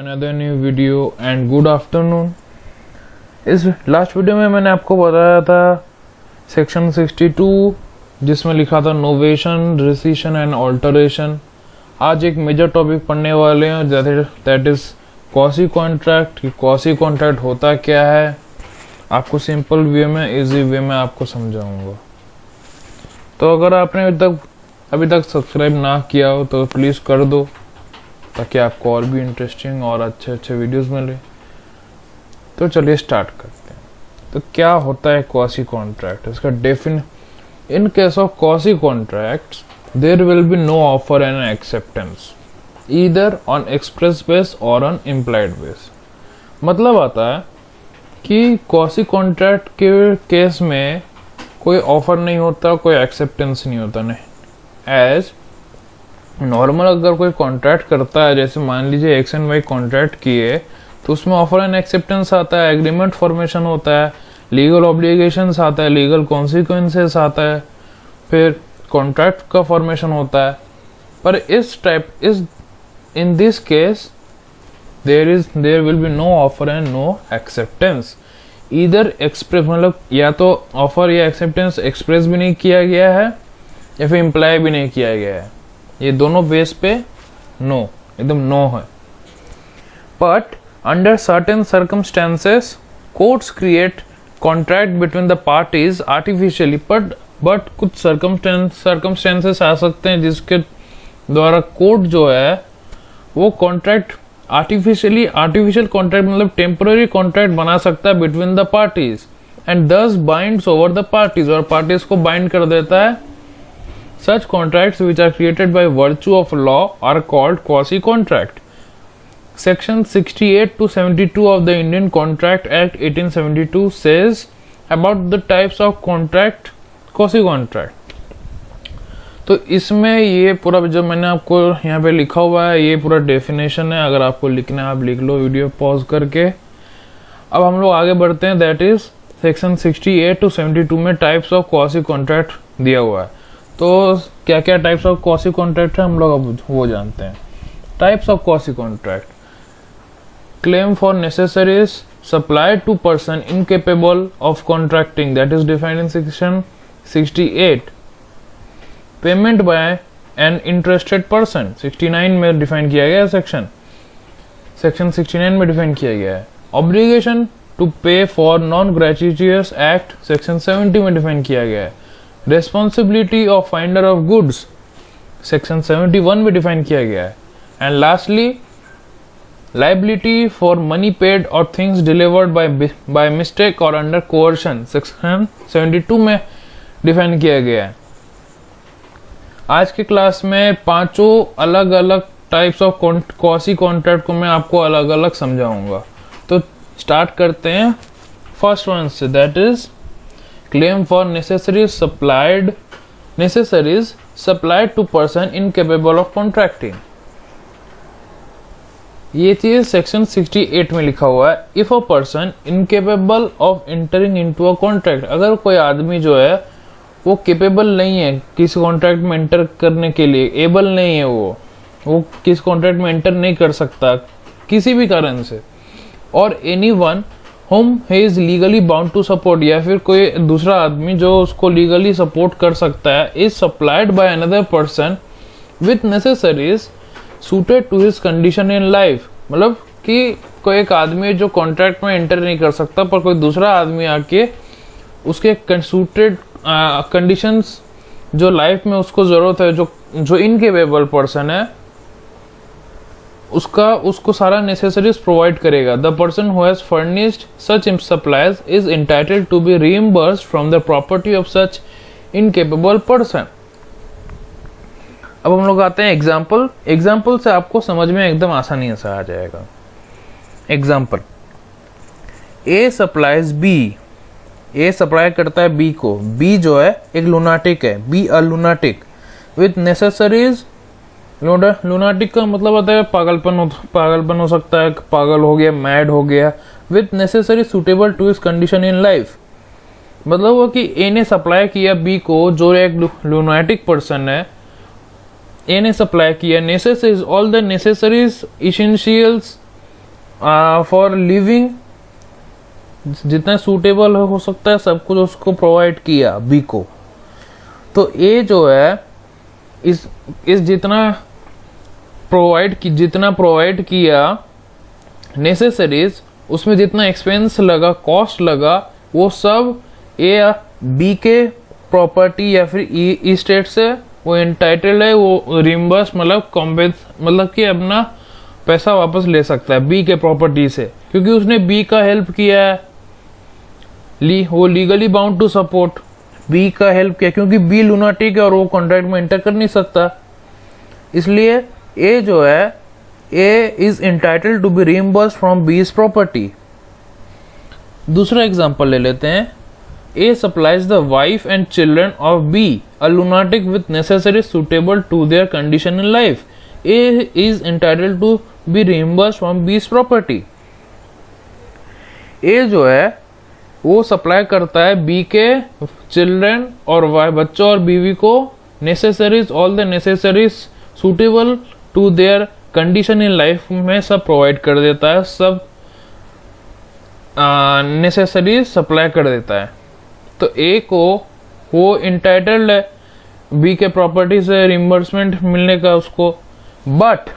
Another new video and good afternoon. इस last video में मैंने आपको बताया था सेक्शन 62 जिसमें लिखा था नोवेशन, रिसीशन एंड ऑल्टरेशन। आज एक मेजर टॉपिक पढ़ने वाले हैं that is quasi contract. Quasi contract होता क्या है, आपको सिंपल वे में, इजी वे में आपको समझाऊंगा। तो अगर आपने अभी तक सब्सक्राइब ना किया हो तो प्लीज़ कर दो ताकि आपको और भी इंटरेस्टिंग और अच्छे अच्छे वीडियोस मिले। तो चलिए स्टार्ट करते हैं। तो क्या होता है क्वासी कॉन्ट्रैक्ट, इसका in case of quasi contracts there will be no offer and acceptance either on express base और ऑन इम्प्लाइड बेस। मतलब आता है कि क्वासी कॉन्ट्रैक्ट के केस में कोई ऑफर नहीं होता, कोई एक्सेप्टेंस नहीं होता। नहीं, एज नॉर्मल अगर कोई कॉन्ट्रैक्ट करता है, जैसे मान लीजिए एक्स एंड वाई कॉन्ट्रैक्ट किए, तो उसमें ऑफर एंड एक्सेप्टेंस आता है, एग्रीमेंट फॉर्मेशन होता है, लीगल ऑब्लिगेशंस आता है, लीगल कॉन्सिक्वेंसेस आता है, फिर कॉन्ट्रैक्ट का फॉर्मेशन होता है। पर in this case there will be no offer and no acceptance. Either express, मतलब या तो ऑफर या एक्सेप्टेंस एक्सप्रेस भी नहीं किया गया है या फिर इम्प्लाई भी नहीं किया गया है। ये दोनों बेस पे नो, एकदम नो है। But under certain circumstances courts create contract between the parties artificially. But कुछ सर्कमस्टेंसेस आ सकते हैं जिसके द्वारा कोर्ट जो है वो कॉन्ट्रैक्ट आर्टिफिशियल कॉन्ट्रैक्ट, मतलब टेम्पररी कॉन्ट्रैक्ट बना सकता है बिटवीन द पार्टीज एंड दस बाइंड्स ओवर द पार्टीज, और पार्टीज को बाइंड कर देता है। Such contracts which are created by virtue of law are called quasi-contract. Section 68 to 72 of the Indian Contract Act 1872 says about the types of contract, quasi-contract. तो इसमें ये पूरा जो मैंने आपको यहाँ पे लिखा हुआ है, ये पूरा डेफिनेशन है। अगर आपको लिखना है आप लिख लो वीडियो पॉज करके। अब हम लोग आगे बढ़ते हैं। दैट इज सेक्शन 68 टू 72 में टाइप्स ऑफ क्वासी कॉन्ट्रैक्ट दिया हुआ है। तो क्या क्या टाइप्स ऑफ क्वासी कॉन्ट्रैक्ट है हम लोग अब वो जानते हैं। Types of quasi contract: claim for necessaries supplied to person incapable of contracting, that is defined in section 68। Payment by an interested person, 69 में डिफाइन किया गया है। सेक्शन 69 में डिफाइन किया गया है। Obligation to pay for non ग्रेचुइटियस act, section 70 में define किया गया है। Responsibility of finder of goods, section 71 में डिफाइन किया गया है। And lastly liability for money paid और थिंग्स डिलीवर्ड बाय मिस्टेक और अंडर कोअर्शन, सेक्शन 72 में डिफाइन किया गया है। आज की क्लास में पांचों अलग अलग टाइप्स ऑफ क्वासी कॉन्ट्रैक्ट को मैं आपको अलग अलग समझाऊंगा। तो स्टार्ट करते हैं फर्स्ट वन से, that is claim for necessaries supplied to person incapable of contracting। ये चीज सेक्शन 68 में लिखा हुआ है। If a person incapable of entering into a contract, अगर कोई आदमी जो है वो केपेबल नहीं है किसी कॉन्ट्रैक्ट में एंटर करने के लिए, एबल नहीं है, वो किस कॉन्ट्रैक्ट में एंटर नहीं कर सकता किसी भी कारण से, और anyone whom he is legally bound to support, या फिर कोई दूसरा आदमी जो उसको लीगली सपोर्ट कर सकता है, is supplied by another person with necessaries suited to his condition in life। मतलब कि कोई एक आदमी जो कॉन्ट्रैक्ट में एंटर नहीं कर सकता पर कोई दूसरा आदमी आके उसके सूटेड कंडीशंस जो लाइफ में उसको जरूरत है, जो इनकेपेबल पर्सन है, उसको सारा नेसेसरीज प्रोवाइड करेगा। The person who has furnished such supplies is entitled to be reimbursed from the property of such incapable person. अब हम लोग आते हैं एग्जाम्पल से आपको समझ में एकदम आसानी से आ जाएगा। एग्जाम्पल: ए सप्लाईज बी, ए सप्लाई करता है बी को, बी जो है एक लुनाटिक है, be a lunatic with necessaries. Lunatic का मतलब आता है पागलपन हो सकता है, पागल हो गया, मैड हो गया। With necessary suitable to his condition in life, मतलब वो कि ए ने सप्लाई किया बी को, जो एक लुनाटिक पर्सन है, ए ने सप्लाई किया necessaries, all the necessaries essentials for living जितना सूटेबल हो सकता है सब कुछ उसको प्रोवाइड किया बी को। तो ए जो है इस जितना प्रोवाइड किया नेसेसरीज, उसमें जितना एक्सपेंस लगा, कॉस्ट लगा, वो सब ए बी के प्रॉपर्टी या फिर ई स्टेट से वो एंटाइटल्ड है, वो रिम्बर्स मतलब कि अपना पैसा वापस ले सकता है बी के प्रॉपर्टी से, क्योंकि उसने बी का हेल्प किया है। वो legally bound to support B का हेल्प किया, क्योंकि बी लुनाटिक है और वो कॉन्ट्रैक्ट में एंटर कर नहीं सकता। इसलिए ए जो है A is entitled to be reimbursed from B's property. दूसरा एग्जांपल ले लेते हैं। A supplies the wife and children of B, a lunatic with necessaries suitable to their condition in life. A is entitled to be reimbursed from B's property. A जो है वो supply करता है B के children और बच्चों और बीवी को necessaries, all the necessaries suitable to their condition in life में सब प्रोवाइड कर देता है, सब नेसेसरीज सप्लाई कर देता है। तो ए को वो इंटाइटल्ड है बी के प्रॉपर्टी से रिम्बर्समेंट मिलने का उसको। बट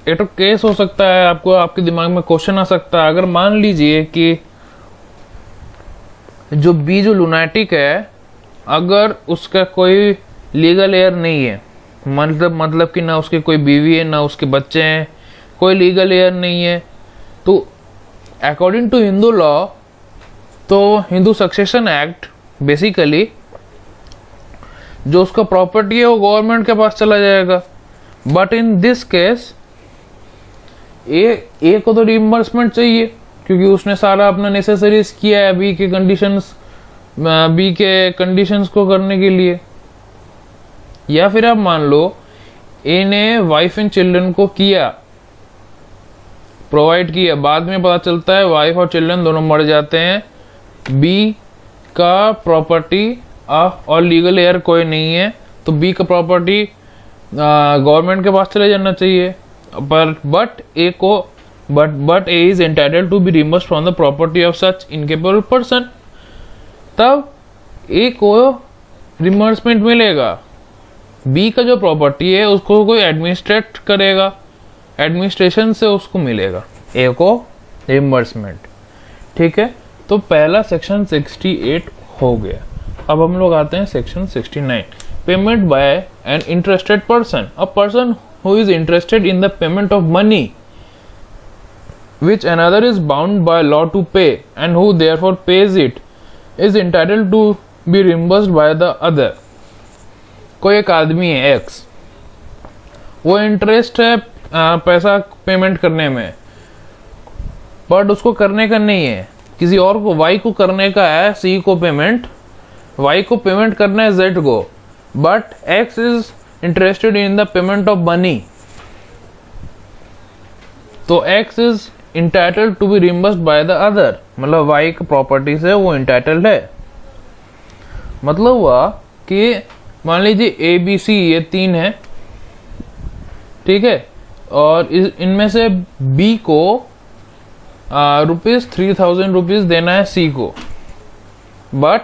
एक तो केस हो सकता है, आपके दिमाग में क्वेश्चन आ सकता है, अगर मान लीजिए कि जो बी जो लुनाटिक है, अगर उसका कोई लीगल एयर नहीं है, मतलब कि ना उसकी कोई बीवी है ना उसके बच्चे हैं, कोई लीगल एयर नहीं है, तो अकॉर्डिंग टू हिंदू लॉ, तो हिंदू सक्सेशन एक्ट बेसिकली जो उसका प्रॉपर्टी है वो गवर्नमेंट के पास चला जाएगा। बट इन दिस केस ए को तो रिइंबर्समेंट चाहिए, क्योंकि उसने सारा अपना नेसेसरीज किया है बी के कंडीशंस को करने के लिए। या फिर आप मान लो ए ने वाइफ एंड चिल्ड्रन को किया, प्रोवाइड किया, बाद में पता चलता है वाइफ और चिल्ड्रन दोनों मर जाते हैं, बी का प्रॉपर्टी और लीगल एयर कोई नहीं है, तो बी का प्रॉपर्टी गवर्नमेंट के पास चले जाना चाहिए। But A is entitled to be reimbursed from the property of such incapable person. तब ए को रिइंबर्समेंट मिलेगा। बी का जो प्रॉपर्टी है उसको कोई एडमिनिस्ट्रेट करेगा, एडमिनिस्ट्रेशन से उसको मिलेगा ए को रिइंबर्समेंट। ठीक है, तो पहला सेक्शन 68 हो गया। अब हम लोग आते हैं section 69, payment by an interested person, a person who is interested in the payment of money which another is bound by law to pay and who therefore pays it is entitled to be reimbursed by the other. कोई एक आदमी है x, वो interest है पैसा payment करने में, but उसको करने का नहीं है, किसी और को वाई को करने का है, सी को पेमेंट, वाई को पेमेंट करना है जेड को, but X is interested in the payment of money, तो X is entitled to be reimbursed by the other, मतलब वाई की प्रॉपर्टी से वो इंटाइटल्ड है। मतलब हुआ कि मान लीजिए ए बी सी ये तीन है, ठीक है, और इनमें से बी को ₹3000 देना है सी को, बट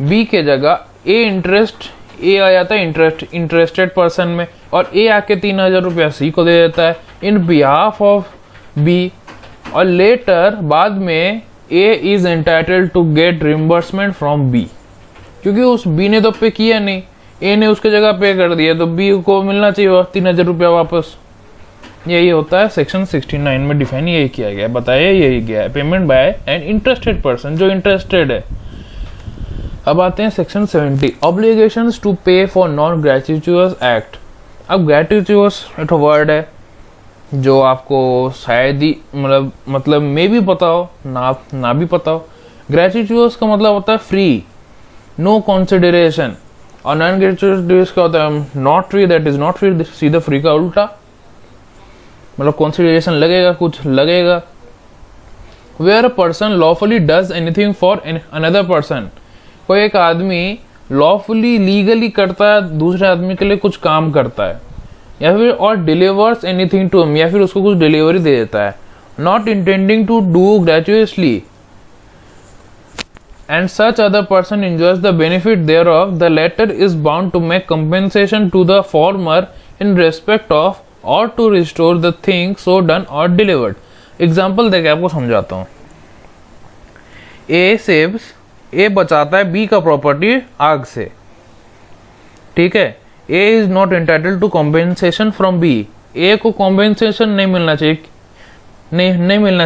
बी के जगह ए आ जाता है इंटरेस्टेड पर्सन में, और ए आके 3000 रुपया सी को दे देता है इन बिहाफ ऑफ बी, और लेटर बाद में A is entitled to get reimbursement from B, क्योंकि उस बी ने तो पे किया नहीं, ए ने उसके जगह पे कर दिया, तो बी को मिलना चाहिए 3000 रुपया वापस। यही होता है सेक्शन 69 में डिफाइन यही किया गया है, बताया यही गया है, payment by an interested person, जो इंटरेस्टेड है। अब आते हैं section 70, obligations to pay for non gratuitous act. अब ग्रेचुइटस एक वर्ड है जो आपको शायद ही मतलब मे भी पता हो ना भी पता हो। ग्रेचुइटस का मतलब होता है फ्री, नो कंसिडरेशन, और नॉन ग्रेचुइटस का होता है not free, that is not free, सीधा फ्री का उल्टा, मतलब कंसिडरेशन लगेगा, कुछ लगेगा। Where a person lawfully does anything for another person, कोई एक आदमी लॉफुली लीगली करता है, दूसरे आदमी के लिए कुछ काम करता है, या फिर और डिलीवर्स एनीथिंग टू हिम, या फिर उसको कुछ डिलीवरी दे देता है, not intending to do gratuitously and such other person enjoys the benefit thereof, the latter is bound to make compensation to the former in respect of or to restore the thing so done or delivered. Example देके आपको समझाता हूँ. ए बचाता है B का property आग से, ठीक है. A is not entitled to compensation from B. A को कॉम्पेंसेशन नहीं मिलना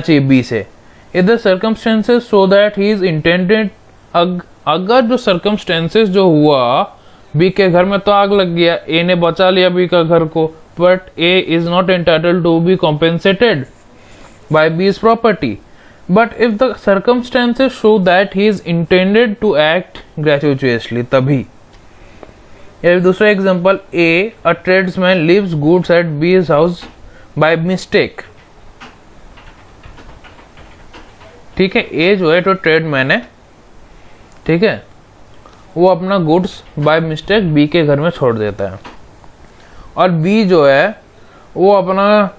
चाहिए बी से. If the circumstances show that he is intended, अगर जो circumstances जो हुआ, बी के घर में तो आग लग गया, ए ने बचा लिया बी का घर को, but A is not entitled to be compensated by B's property. But if the circumstances show that he is intended to act gratuitously, तभी. या दूसरा example, a tradesman leaves goods at B's house by mistake. ठीक है, ए जो है तो tradesman है, ठीक है, वो अपना गुड्स बाय मिस्टेक बी के घर में छोड़ देता है, और बी जो है वो अपना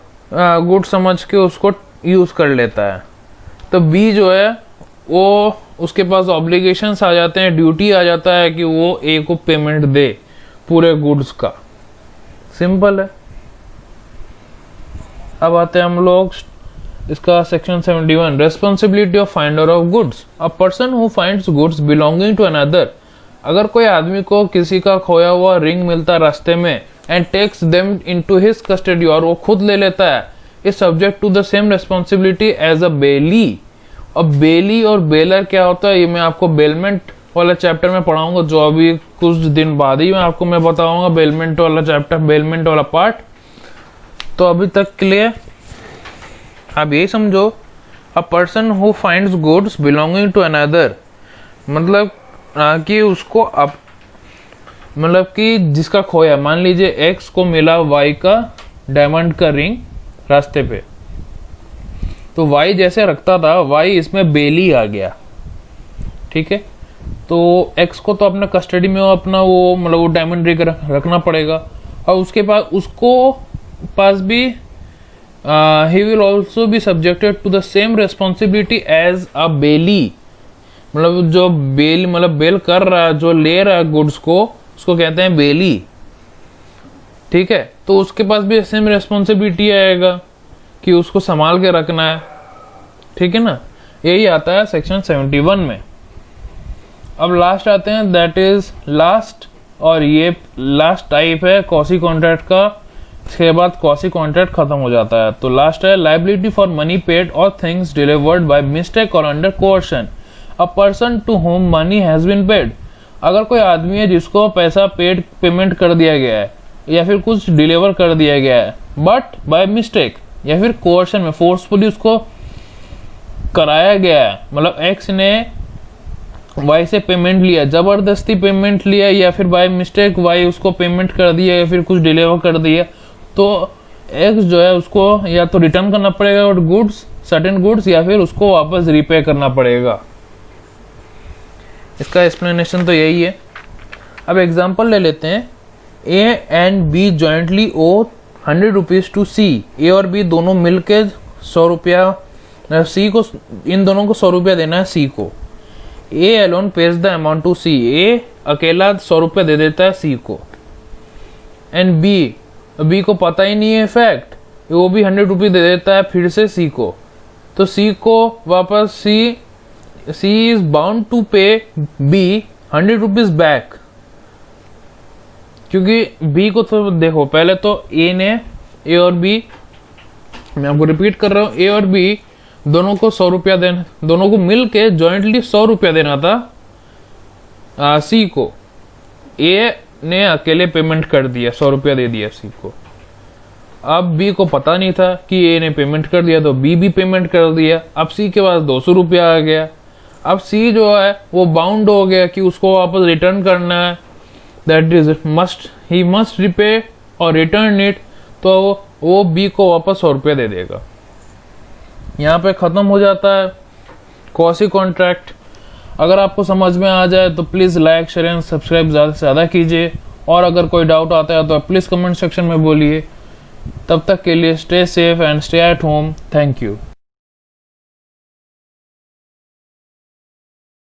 गुड समझ के उसको यूज कर लेता है. तो बी जो है वो उसके पास ऑब्लिगेशंस आ जाते हैं, ड्यूटी आ जाता है कि वो ए को पेमेंट दे पूरे गुड्स का. सिंपल है. अब आते हैं हम लोग इसका section 71, responsibility of finder of goods. A person who finds goods belonging to another. अगर कोई आदमी को किसी का खोया हुआ रिंग मिलता रास्ते में, and takes them into his custody, और वो खुद ले लेता है, is subject to the same responsibility as a bailee. अब बेली और बेलर क्या होता है, ये मैं आपको बेलमेंट वाला चैप्टर में पढ़ाऊंगा, जो अभी कुछ दिन बाद ही मैं बताऊंगा बेलमेंट वाला चैप्टर, बेलमेंट वाला पार्ट. तो अभी तक के लिए आप यही समझो, a person who finds goods belonging to another, मतलब कि उसको अब मतलब कि जिसका खोया, मान लीजिए एक्स को मिला वाई का डायमंड का रिंग रास्ते पे, तो वाई जैसे रखता था, वाई इसमें बेली आ गया, ठीक है. तो एक्स को तो अपना कस्टडी में अपना वो मतलब वो डायमंड रिंग रखना पड़ेगा, और उसके पास उसको पास भी he will also be subjected to the same responsibility as a bailey. मतलब जो बेल मतलब बेल कर रहा है, जो ले रहा है गुड्स को, उसको कहते हैं बेली, ठीक है. तो उसके पास भी सेम रेस्पॉन्सिबिलिटी आएगा कि उसको संभाल के रखना है, ठीक है ना. यही आता है सेक्शन 71 में. अब लास्ट आते हैं, दैट इज लास्ट, और ये लास्ट टाइप है कॉसी कॉन्ट्रैक्ट का. इसके बाद कॉसी कॉन्ट्रैक्ट खत्म हो जाता है. तो लास्ट है लायबिलिटी फॉर मनी पेड और थिंग्स डिलीवर्ड बाय मिस्टेक और under coercion. A person to whom money has been paid. अगर कोई आदमी है जिसको पैसा पेमेंट कर दिया गया है, या फिर कुछ डिलीवर कर दिया गया है, बट बाय मिस्टेक या फिर कोर्शन में फोर्सफुली उसको कराया गया है, मतलब एक्स ने वाई से पेमेंट लिया, जबरदस्ती पेमेंट लिया, या फिर बाय मिस्टेक वाई उसको पेमेंट कर दिया, या फिर कुछ डिलीवर कर दिया, तो एक्स जो है उसको या तो रिटर्न करना पड़ेगा और गुड्स, सर्टेन गुड्स, या फिर उसको वापस रीपे करना पड़ेगा. इसका एक्सप्लेनेशन तो यही है. अब एग्जांपल ले लेते हैं. A and B jointly owe 100 rupees to C. A और बी दोनों मिलके 100 रुपया सी को, इन दोनों को 100 रुपया देना है सी को. A alone pays the amount to C. A अकेला 100 रुपया दे देता है सी को. एंड बी को पता ही नहीं है फैक्ट, वो भी 100 रुपये दे देता है फिर से सी को. तो सी को वापस सी इज बाउंड टू पे बी 100 रुपीज बैक, क्योंकि बी को तो देखो, पहले तो ए और बी, मैं आपको रिपीट कर रहा हूं, ए और बी दोनों को 100 रुपया देना, दोनों को मिलके जॉइंटली 100 रुपया देना था सी को. ए ने अकेले पेमेंट कर दिया, 100 रुपया दे दिया सी को. अब बी को पता नहीं था कि ए ने पेमेंट कर दिया, तो बी भी पेमेंट कर दिया. अब सी के पास 200 रुपया आ गया. अब सी जो है वो बाउंड हो गया कि उसको वापस रिटर्न करना है, that is he must repay और रिटर्न इट. तो वो बी को वापस 100 रुपया दे देगा. यहाँ पे खत्म हो जाता है कॉसी कॉन्ट्रैक्ट. अगर आपको समझ में आ जाए तो please like share and subscribe ज़्यादा से ज़्यादा कीजिए, और अगर कोई डाउट आता है तो प्लीज़ कमेंट सेक्शन में बोलिए। तब तक के लिए stay safe and stay at home. Thank you.